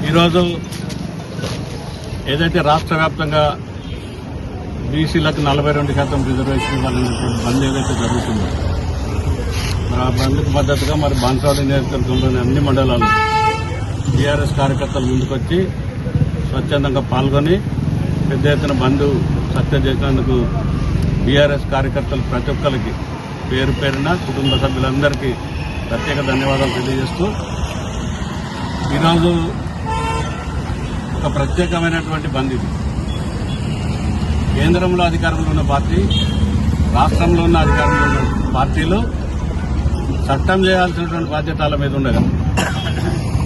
ఈరోజు ఏదైతే రాష్ట్ర వ్యాప్తంగా బీసీలకు 42% రిజర్వేషన్ ఇవ్వాలనేటువంటి బంద్ ఏదైతే జరుగుతుందో మరి ఆ బంద్కు మద్దతుగా మరి బాన్స్వాడ నియోజకవర్గంలోని అన్ని మండలాలు టీఆర్ఎస్ కార్యకర్తలు ముందుకొచ్చి స్వచ్ఛందంగా పాల్గొని పెద్ద ఎత్తున బంద్ సత్యం చేసినందుకు టీఆర్ఎస్ కార్యకర్తలు ప్రతి ఒక్కరికి పేరు పేరున కుటుంబ సభ్యులందరికీ ప్రత్యేక ధన్యవాదాలు తెలియజేస్తూ ఈరోజు ఒక ప్రత్యేకమైనటువంటి బంద్ ఇది. కేంద్రంలో అధికారంలో ఉన్న పార్టీ, రాష్ట్రంలో ఉన్న అధికారంలో ఉన్న పార్టీలు చట్టం చేయాల్సినటువంటి బాధ్యతల మీద ఉండగా,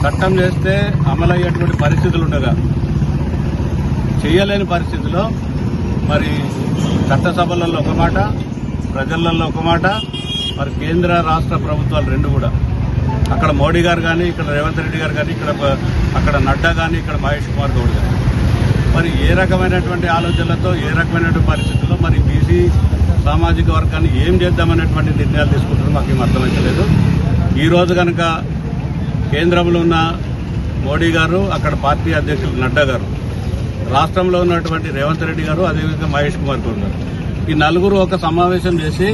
చట్టం చేస్తే అమలయ్యేటువంటి పరిస్థితులు ఉండగా చేయలేని పరిస్థితిలో మరి చట్టసభలలో ఒక మాట, ప్రజలలో ఒక మాట, మరి కేంద్ర రాష్ట్ర ప్రభుత్వాలు రెండు కూడా, అక్కడ మోడీ గారు కానీ, ఇక్కడ రేవంత్ రెడ్డి గారు కానీ, అక్కడ నడ్డా కానీ, ఇక్కడ మహేష్ కుమార్ గౌడ్ గారు మరి ఏ రకమైనటువంటి ఆలోచనలతో, ఏ రకమైనటువంటి పరిస్థితుల్లో మరి బీసీ సామాజిక వర్గాన్ని ఏం చేద్దామనేటువంటి నిర్ణయాలు తీసుకుంటారో మాకేం అర్థమైతలేదు. ఈరోజు కనుక కేంద్రంలో ఉన్న మోడీ గారు, అక్కడ పార్టీ అధ్యక్షులు నడ్డా గారు, రాష్ట్రంలో ఉన్నటువంటి రేవంత్ రెడ్డి గారు, అదేవిధంగా మహేష్ కుమార్ గౌడ్ గారు, ఈ నలుగురు ఒక సమావేశం చేసి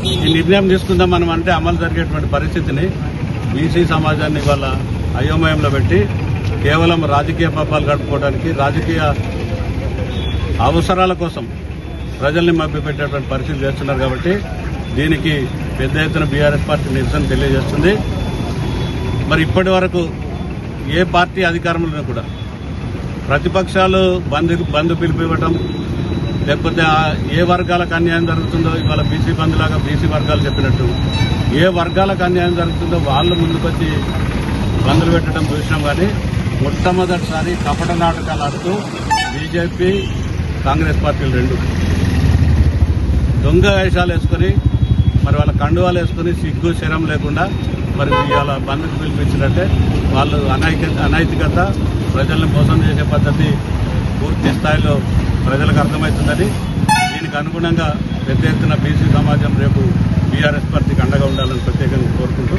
ఈ నిర్ణయం తీసుకుందాం మనం అంటే అమలు జరిగేటువంటి పరిస్థితిని బీసీ సమాజాన్ని ఇవాళ అయోమయంలో పెట్టి కేవలం రాజకీయ పబ్బాలు గడుపుకోవడానికి, రాజకీయ అవసరాల కోసం ప్రజల్ని మభ్యపెట్టేటువంటి పరిస్థితి చేస్తున్నారు. కాబట్టి దీనికి పెద్ద ఎత్తున బీఆర్ఎస్ పార్టీ నిరసన తెలియజేస్తుంది. మరి ఇప్పటి వరకు ఏ పార్టీ అధికారంలో కూడా ప్రతిపక్షాలు బంద్ పిలిపివ్వటం, లేకపోతే ఏ వర్గాలకు అన్యాయం జరుగుతుందో ఇవాళ బీసీ బంద్లాగా బీసీ వర్గాలు చెప్పినట్టు ఏ వర్గాలకు అన్యాయం జరుగుతుందో వాళ్ళు ముందుకొచ్చి బంద్లు పెట్టడం చూసినాం. కానీ మొట్టమొదటిసారి కపట నాటకాలు ఆడుతూ బీజేపీ, కాంగ్రెస్ పార్టీలు రెండు దొంగ వేషాలు వేసుకుని మరి వాళ్ళ కండువాలు వేసుకుని సిగ్గు శరం లేకుండా మరి ఇవాళ బంద్కు పిలిపించినట్టే వాళ్ళు అనైతికత, ప్రజలను మోసం చేసే పద్ధతి పూర్తి స్థాయిలో ప్రజలకు అర్థమవుతుందని, దీనికి అనుగుణంగా పెద్ద ఎత్తున బీసీ సమాజం రేపు బీఆర్ఎస్ పార్టీకి అండగా ఉండాలని ప్రత్యేకంగా కోరుకుంటూ